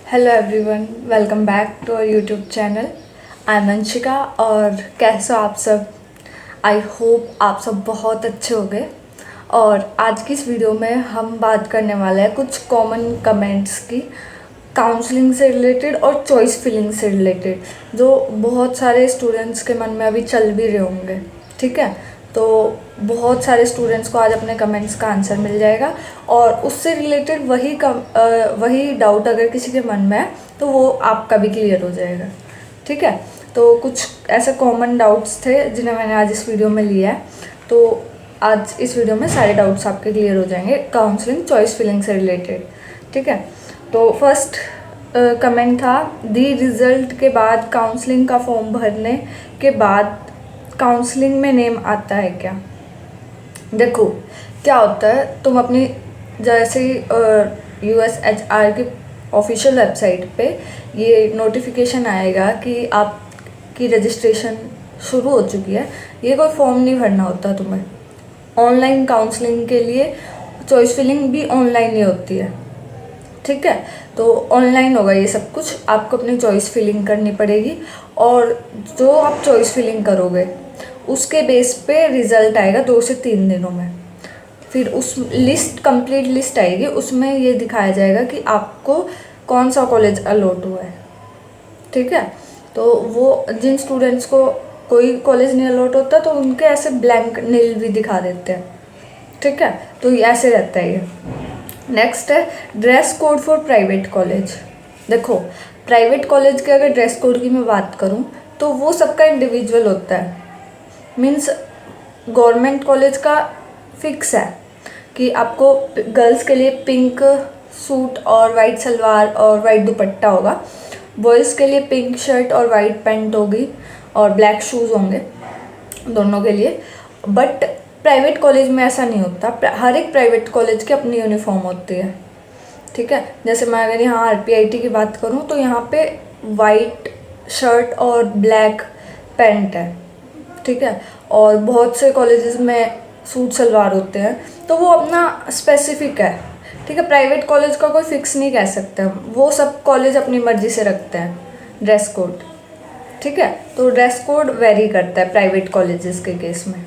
Hello everyone, welcome back to our YouTube channel. I am Anshika. और कैसे हो आप सब? आई होप आप सब बहुत अच्छे होंगे। और आज की इस वीडियो में हम बात करने वाले हैं कुछ कॉमन कमेंट्स की, काउंसलिंग से रिलेटेड और चॉइस फिलिंग से रिलेटेड, जो बहुत सारे स्टूडेंट्स के मन में अभी चल भी रहे होंगे। ठीक है, तो बहुत सारे स्टूडेंट्स को आज अपने कमेंट्स का आंसर मिल जाएगा और उससे रिलेटेड वही डाउट अगर किसी के मन में है तो वो आपका भी क्लियर हो जाएगा। ठीक है, तो कुछ ऐसे कॉमन डाउट्स थे जिन्हें मैंने आज इस वीडियो में लिया है। तो आज इस वीडियो में सारे डाउट्स आपके क्लियर हो जाएंगे काउंसलिंग चॉइस फिलिंग से रिलेटेड। ठीक है, तो फर्स्ट कमेंट था, दी रिज़ल्ट के बाद काउंसलिंग का फॉर्म भरने के बाद काउंसलिंग में नेम आता है क्या? देखो क्या होता है, तुम अपनी जैसे USHR की ऑफिशियल वेबसाइट पे ये नोटिफिकेशन आएगा कि आपकी रजिस्ट्रेशन शुरू हो चुकी है। ये कोई फॉर्म नहीं भरना होता तुम्हें। ऑनलाइन काउंसलिंग के लिए चॉइस फिलिंग भी ऑनलाइन ही होती है। ठीक है, तो ऑनलाइन होगा ये सब कुछ, आपको अपनी चॉइस फिलिंग करनी पड़ेगी और जो आप चॉइस फिलिंग करोगे उसके बेस पे रिज़ल्ट आएगा 2 से 3 दिनों में। फिर उस लिस्ट कंप्लीट लिस्ट आएगी, उसमें ये दिखाया जाएगा कि आपको कौन सा कॉलेज अलॉट हुआ है। ठीक है, तो वो जिन स्टूडेंट्स को कोई कॉलेज नहीं अलॉट होता तो उनके ऐसे ब्लैंक नील भी दिखा देते हैं। ठीक है, तो ये ऐसे रहता है ये। नेक्स्ट है dress code for private college. देखो, प्राइवेट कॉलेज के अगर ड्रेस कोड की मैं बात करूँ तो वो सबका इंडिविजुअल होता है। मीन्स गवर्नमेंट कॉलेज का फिक्स है कि आपको गर्ल्स के लिए पिंक सूट और वाइट सलवार और वाइट दुपट्टा होगा, बॉयज़ के लिए पिंक शर्ट और वाइट पैंट होगी और ब्लैक शूज़ होंगे दोनों के लिए। बट प्राइवेट कॉलेज में ऐसा नहीं होता। हर एक प्राइवेट कॉलेज की अपनी यूनिफॉर्म होती है। ठीक है, जैसे मैं अगर यहाँ RPIT की बात करूँ तो यहाँ पे वाइट शर्ट और ब्लैक पैंट है। ठीक है, और बहुत से कॉलेजेस में सूट सलवार होते हैं, तो वो अपना स्पेसिफिक है। ठीक है, प्राइवेट कॉलेज का कोई फिक्स नहीं कह सकते हम, वो सब कॉलेज अपनी मर्जी से रखते हैं ड्रेस कोड। ठीक है, तो ड्रेस कोड वेरी करता है प्राइवेट कॉलेजेस के केस में।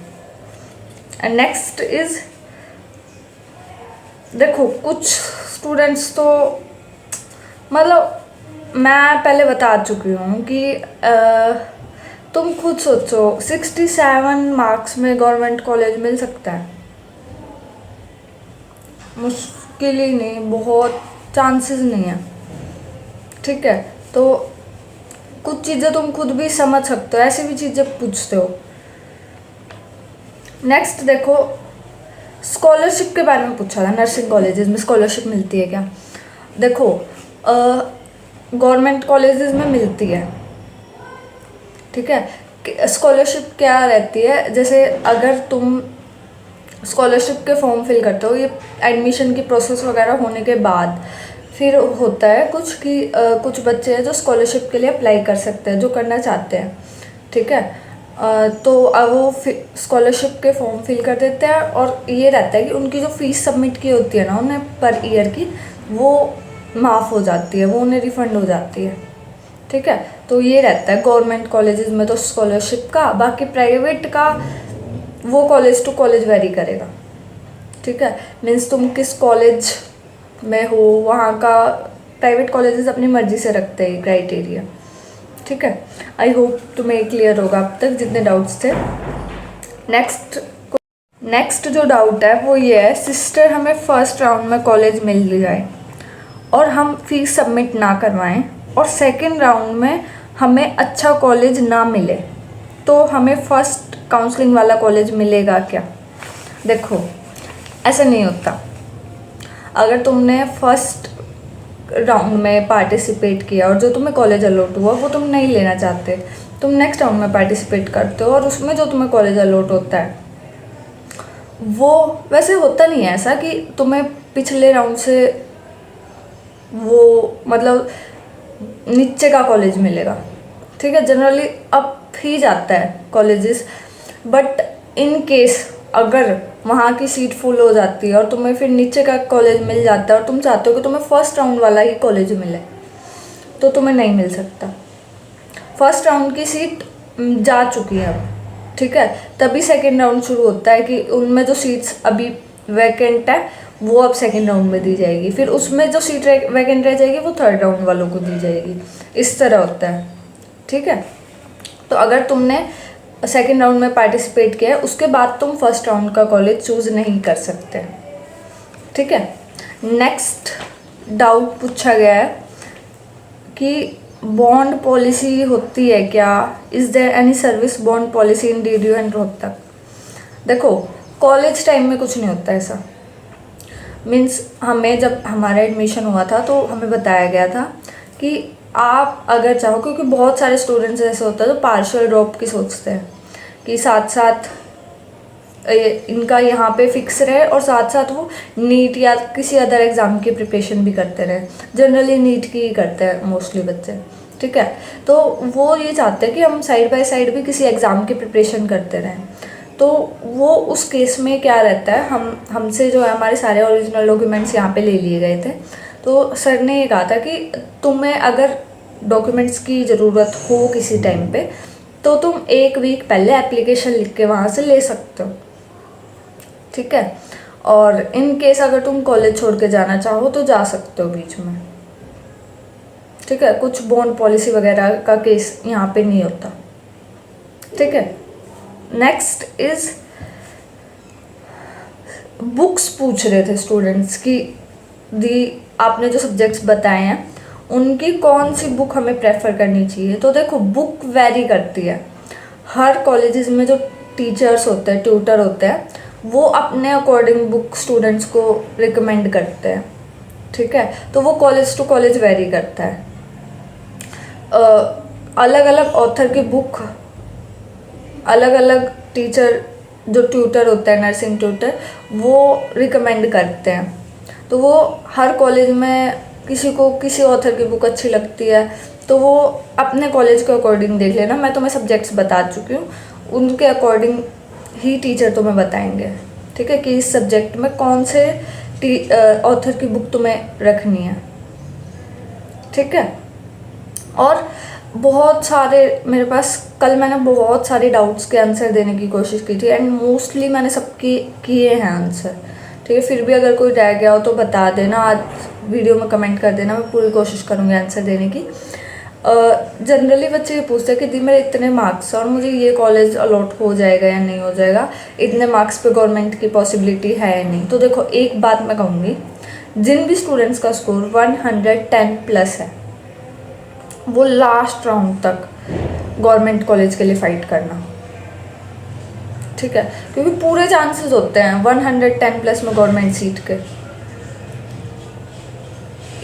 एंड नेक्स्ट इज, देखो कुछ स्टूडेंट्स तो मतलब मैं पहले बता चुकी हूँ कि तुम खुद सोचो 67 मार्क्स में गवर्नमेंट कॉलेज मिल सकता है? मुश्किल ही नहीं, बहुत चांसेस नहीं है। ठीक है, तो कुछ चीज़ें तुम खुद भी समझ सकते हो, ऐसी भी चीज़ें पूछते हो। नेक्स्ट देखो, स्कॉलरशिप के बारे में पूछा था, नर्सिंग कॉलेजेस में स्कॉलरशिप मिलती है क्या? देखो, गवर्नमेंट कॉलेजेस में मिलती है। ठीक है, स्कॉलरशिप क्या रहती है, जैसे अगर तुम स्कॉलरशिप के फॉर्म फिल करते हो, ये एडमिशन की प्रोसेस वगैरह होने के बाद फिर होता है कुछ कि कुछ बच्चे हैं जो स्कॉलरशिप के लिए अप्लाई कर सकते हैं, जो करना चाहते हैं। ठीक है, तो वो स्कॉलरशिप के फॉर्म फिल कर देते हैं और ये रहता है कि उनकी जो फीस सबमिट की होती है ना उन्हें पर ईयर की, वो माफ़ हो जाती है, वो उन्हें रिफ़ंड हो जाती है। ठीक है, तो ये रहता है गवर्नमेंट कॉलेजेस में तो स्कॉलरशिप का। बाकी प्राइवेट का वो कॉलेज टू कॉलेज वेरी करेगा। ठीक है, मीन्स तुम किस कॉलेज में हो वहाँ का, प्राइवेट कॉलेजेस अपनी मर्जी से रखते हैं क्राइटेरिया। ठीक है, आई होप तुम्हें क्लियर होगा अब तक जितने डाउट्स थे। नेक्स्ट जो डाउट है वो ये है, सिस्टर हमें फर्स्ट राउंड में कॉलेज मिल जाए और हम फीस सबमिट ना करवाएं और सेकंड राउंड में हमें अच्छा कॉलेज ना मिले तो हमें फर्स्ट काउंसलिंग वाला कॉलेज मिलेगा क्या? देखो, ऐसा नहीं होता। अगर तुमने फर्स्ट राउंड में पार्टिसिपेट किया और जो तुम्हें कॉलेज अलॉट हुआ वो तुम नहीं लेना चाहते, तुम नेक्स्ट राउंड में पार्टिसिपेट करते हो और उसमें जो तुम्हें कॉलेज अलॉट होता है वो, वैसे होता नहीं है ऐसा कि तुम्हें पिछले राउंड से वो मतलब नीचे का कॉलेज मिलेगा। ठीक है, जनरली अप ही जाता है कॉलेजेस, बट इन केस अगर वहाँ की सीट फुल हो जाती है और तुम्हें फिर नीचे का कॉलेज मिल जाता है और तुम चाहते हो कि तुम्हें फर्स्ट राउंड वाला ही कॉलेज मिले, तो तुम्हें नहीं मिल सकता। फर्स्ट राउंड की सीट जा चुकी है अब, ठीक है, तभी सेकेंड राउंड शुरू होता है कि उनमें जो सीट्स अभी वैकेंट है वो अब सेकेंड राउंड में दी जाएगी, फिर उसमें जो सीट वैकेंट रह जाएगी वो थर्ड राउंड वालों को दी जाएगी। इस तरह होता है, ठीक है। तो अगर तुमने सेकेंड राउंड में पार्टिसिपेट किया है उसके बाद तुम फर्स्ट राउंड का कॉलेज चूज़ नहीं कर सकते, ठीक है। नेक्स्ट डाउट पूछा गया है कि बॉन्ड पॉलिसी होती है क्या, is there any service bond policy in DDU and Rohtak. देखो कॉलेज टाइम में कुछ नहीं होता ऐसा। मीन्स हमें जब हमारा एडमिशन हुआ था तो हमें बताया गया था कि आप अगर चाहो, क्योंकि बहुत सारे स्टूडेंट्स ऐसे होते हैं जो पार्शियल ड्रॉप की सोचते हैं कि साथ साथ इनका यहाँ पे फिक्स रहे और साथ साथ वो नीट या किसी अदर एग्ज़ाम की प्रिपरेशन भी करते रहे। जनरली नीट की ही करते हैं मोस्टली बच्चे, ठीक है। तो वो ये चाहते हैं कि हम साइड बाय साइड भी किसी एग्ज़ाम की प्रिपरेशन करते रहें। तो वो उस केस में क्या रहता है, हमसे जो है हमारे सारे ओरिजिनल डॉक्यूमेंट्स यहाँ पे ले लिए गए थे। तो सर ने ये कहा था कि तुम्हें अगर डॉक्यूमेंट्स की ज़रूरत हो किसी टाइम पे तो तुम 1 वीक पहले एप्लीकेशन लिख के वहाँ से ले सकते हो, ठीक है। और इन केस अगर तुम कॉलेज छोड़ के जाना चाहो तो जा सकते हो बीच में, ठीक है। कुछ बॉन्ड पॉलिसी वगैरह का केस यहाँ पे नहीं होता, ठीक है। नेक्स्ट इज बुक्स पूछ रहे थे स्टूडेंट्स की आपने जो सब्जेक्ट्स बताए हैं उनकी कौन सी बुक हमें प्रेफर करनी चाहिए। तो देखो बुक वेरी करती है। हर कॉलेजेस में जो टीचर्स होते हैं, ट्यूटर होते हैं, वो अपने अकॉर्डिंग बुक स्टूडेंट्स को रिकमेंड करते हैं, ठीक है। तो वो कॉलेज टू कॉलेज वेरी करता है। अलग अलग ऑथर की बुक अलग अलग टीचर जो ट्यूटर होता है, नर्सिंग ट्यूटर, वो रिकमेंड करते हैं। तो वो हर कॉलेज में किसी को किसी ऑथर की बुक अच्छी लगती है तो वो अपने कॉलेज के अकॉर्डिंग देख लेना। मैं तुम्हें सब्जेक्ट्स बता चुकी हूँ, उनके अकॉर्डिंग ही टीचर तुम्हें बताएंगे, ठीक है, कि इस सब्जेक्ट में कौन से ऑथर की बुक तुम्हें रखनी है, ठीक है। और बहुत सारे मेरे पास कल मैंने बहुत सारे डाउट्स के आंसर देने की कोशिश की थी एंड मोस्टली मैंने सबके किए हैं आंसर, ठीक है। फिर भी अगर कोई रह गया हो तो बता देना, आज वीडियो में कमेंट कर देना, मैं पूरी कोशिश करूँगी आंसर देने की। जनरली बच्चे ये पूछते हैं कि दी मेरे इतने मार्क्स और मुझे ये कॉलेज अलॉट हो जाएगा या नहीं हो जाएगा, इतने मार्क्स पे गवर्नमेंट की पॉसिबिलिटी है या नहीं। तो देखो एक बात मैं कहूँगी, जिन भी स्टूडेंट्स का स्कोर 110 प्लस है वो लास्ट राउंड तक गवर्नमेंट कॉलेज के लिए फ़ाइट करना, ठीक है, क्योंकि पूरे चांसेस होते हैं 110 प्लस में गवर्नमेंट सीट के।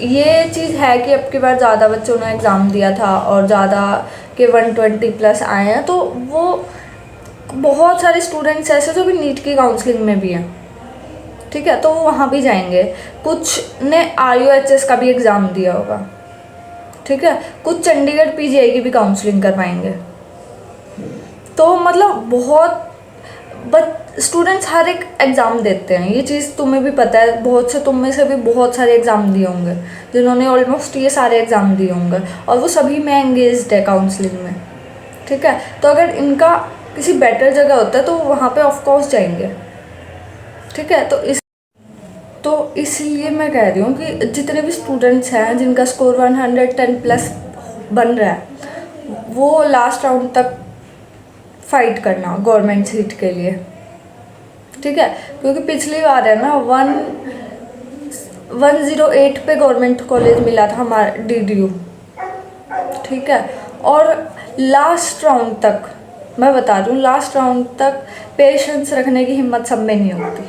ये चीज़ है कि अब की बार ज़्यादा बच्चों ने एग्ज़ाम दिया था और ज़्यादा के 120 प्लस आए हैं, तो वो बहुत सारे स्टूडेंट्स ऐसे जो भी नीट की काउंसलिंग में भी हैं, ठीक है, तो वो वहाँ भी जाएंगे। कुछ ने RUHS का भी एग्ज़ाम दिया होगा, ठीक है, कुछ चंडीगढ़ PGI की भी काउंसलिंग करवाएंगे। तो मतलब बहुत स्टूडेंट्स हर एक एग्ज़ाम देते हैं, ये चीज़ तुम्हें भी पता है। बहुत से तुम में से भी बहुत सारे एग्ज़ाम दिए होंगे जिन्होंने ऑलमोस्ट ये सारे एग्ज़ाम दिए होंगे और वो सभी में एंगेज्ड है काउंसलिंग में, ठीक है। तो अगर इनका किसी बेटर जगह होता है तो वहाँ पे ऑफ कोर्स जाएंगे, ठीक है। तो इसलिए मैं कह रही हूँ कि जितने भी स्टूडेंट्स हैं जिनका स्कोर 110 प्लस बन रहा है वो लास्ट राउंड तक फाइट करना गवर्नमेंट सीट के लिए, ठीक है। क्योंकि पिछली बार है ना 108 पे गवर्नमेंट कॉलेज मिला था हमारा DDU, ठीक है। और लास्ट राउंड तक मैं बता दूँ, लास्ट राउंड तक पेशेंस रखने की हिम्मत सब में नहीं होती।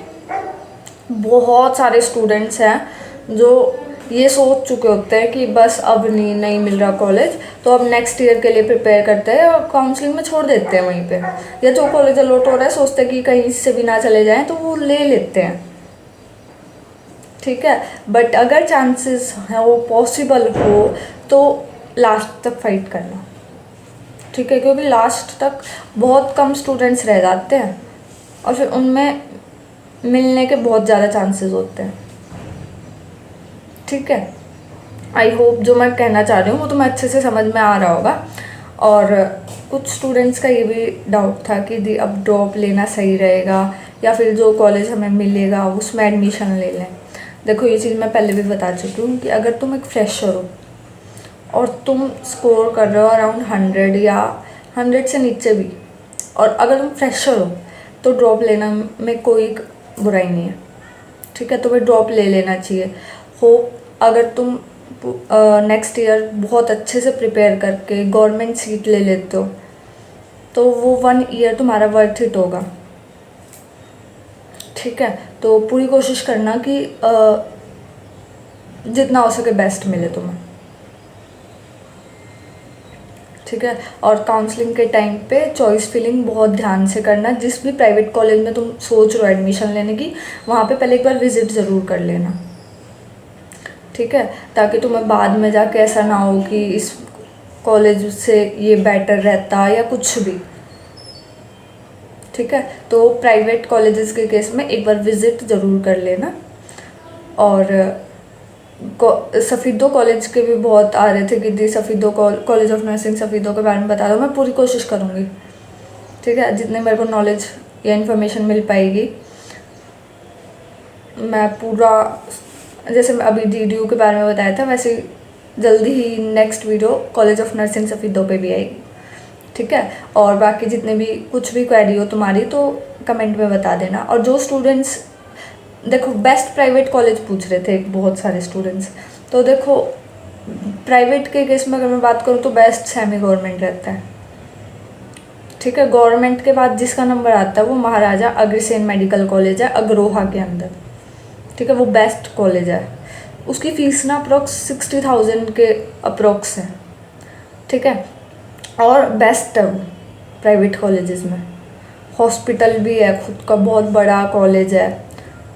बहुत सारे स्टूडेंट्स हैं जो ये सोच चुके होते हैं कि बस अब नहीं मिल रहा कॉलेज तो अब नेक्स्ट ईयर के लिए प्रिपेयर करते हैं और काउंसलिंग में छोड़ देते हैं वहीं पे, या जो कॉलेज अलॉट हो रहा है सोचते हैं कि कहीं से भी ना चले जाएं तो वो ले लेते हैं, ठीक है। बट अगर चांसेस है वो पॉसिबल हो तो लास्ट तक फाइट करना, ठीक है, क्योंकि लास्ट तक बहुत कम स्टूडेंट्स रह जाते हैं और फिर उनमें मिलने के बहुत ज़्यादा चांसेस होते हैं, ठीक है। आई होप जो मैं कहना चाह रही हूँ वो तुम्हें अच्छे से समझ में आ रहा होगा। और कुछ स्टूडेंट्स का ये भी डाउट था कि दी अब ड्रॉप लेना सही रहेगा या फिर जो कॉलेज हमें मिलेगा उसमें एडमिशन ले लें। देखो ये चीज़ मैं पहले भी बता चुकी हूँ कि अगर तुम एक फ्रेशर हो और तुम स्कोर कर रहे हो अराउंड 100 या 100 से नीचे भी, और अगर तुम फ्रेशर हो तो ड्रॉप लेना में कोई बुराई नहीं है, ठीक है। तुम्हें ड्रॉप ले लेना चाहिए। होप अगर तुम नेक्स्ट ईयर बहुत अच्छे से प्रिपेयर करके गवर्नमेंट सीट ले लेते हो तो वो 1 ईयर तुम्हारा वर्थ इट होगा, ठीक है। तो पूरी कोशिश करना कि जितना हो सके बेस्ट मिले तुम्हें, ठीक है। और काउंसलिंग के टाइम पे चॉइस फिलिंग बहुत ध्यान से करना। जिस भी प्राइवेट कॉलेज में तुम सोच रहे हो एडमिशन लेने की, वहाँ पे पहले एक बार विज़िट ज़रूर कर लेना, ठीक है, ताकि तुम्हें बाद में जाके ऐसा ना हो कि इस कॉलेज से ये बेटर रहता या कुछ भी, ठीक है। तो प्राइवेट कॉलेजेस के केस में एक बार विज़िट ज़रूर कर लेना। और सफ़ीदो कॉलेज के भी बहुत आ रहे थे कि दी सफ़ीदो कॉलेज ऑफ नर्सिंग सफ़ीदो के बारे में बता दो। मैं पूरी कोशिश करूँगी, ठीक है, जितने मेरे को नॉलेज या इन्फॉर्मेशन मिल पाएगी मैं पूरा, जैसे मैं अभी DDU के बारे में बताया था वैसे जल्दी ही next video college of nursing Safidon पे भी आएगी, ठीक है। और बाकी जितने भी कुछ भी क्वेरी हो तुम्हारी तो कमेंट में बता देना। और जो स्टूडेंट्स, देखो बेस्ट प्राइवेट कॉलेज पूछ रहे थे बहुत सारे स्टूडेंट्स, तो देखो प्राइवेट के केस में अगर मैं बात करूँ तो बेस्ट सेमी गवर्नमेंट रहता है, ठीक है। गवर्नमेंट के बाद जिसका नंबर आता है वो महाराजा अग्रसेन मेडिकल कॉलेज है अग्रोहा के अंदर, ठीक है। वो बेस्ट कॉलेज है। उसकी फ़ीस ना अप्रॉक्स 60,000 के अप्रॉक्स है, ठीक है। और बेस्ट है वो प्राइवेट कॉलेजेस में। हॉस्पिटल भी है खुद का, बहुत बड़ा कॉलेज है,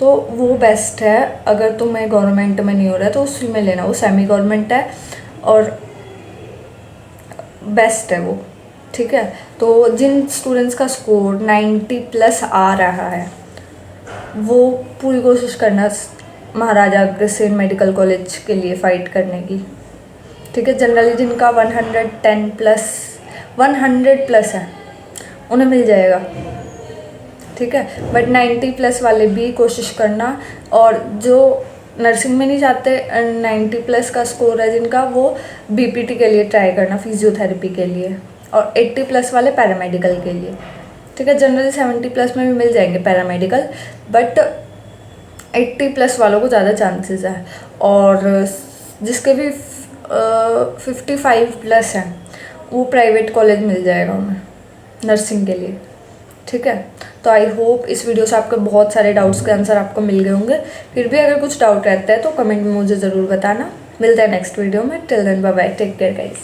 तो वो बेस्ट है। अगर तुम्हें गवर्नमेंट में नहीं हो रहा है तो उसी में लेना, वो सेमी गवर्नमेंट है और बेस्ट है वो, ठीक है। तो जिन स्टूडेंट्स का स्कोर 90+ आ रहा है वो पूरी कोशिश करना महाराजा अग्रसेन मेडिकल कॉलेज के लिए फ़ाइट करने की, ठीक है। जनरली जिनका 100+ है उन्हें मिल जाएगा, ठीक है। बट 90+ वाले भी कोशिश करना। और जो नर्सिंग में नहीं जाते 90+ का स्कोर है जिनका, वो BPT के लिए ट्राई करना, फिजियोथेरेपी के लिए। और 80+ वाले पैरामेडिकल के लिए, ठीक है। जनरली 70+ में भी मिल जाएंगे पैरामेडिकल, बट 80+ वालों को ज़्यादा चांसेस है। और जिसके भी 55+ हैं वो प्राइवेट कॉलेज मिल जाएगा उन्हें नर्सिंग के लिए, ठीक है। तो आई होप इस वीडियो से आपके बहुत सारे डाउट्स के आंसर आपको मिल गए होंगे। फिर भी अगर कुछ डाउट रहता है तो कमेंट में मुझे ज़रूर बताना। मिलता है नेक्स्ट वीडियो में। Till then bye bye, take care guys.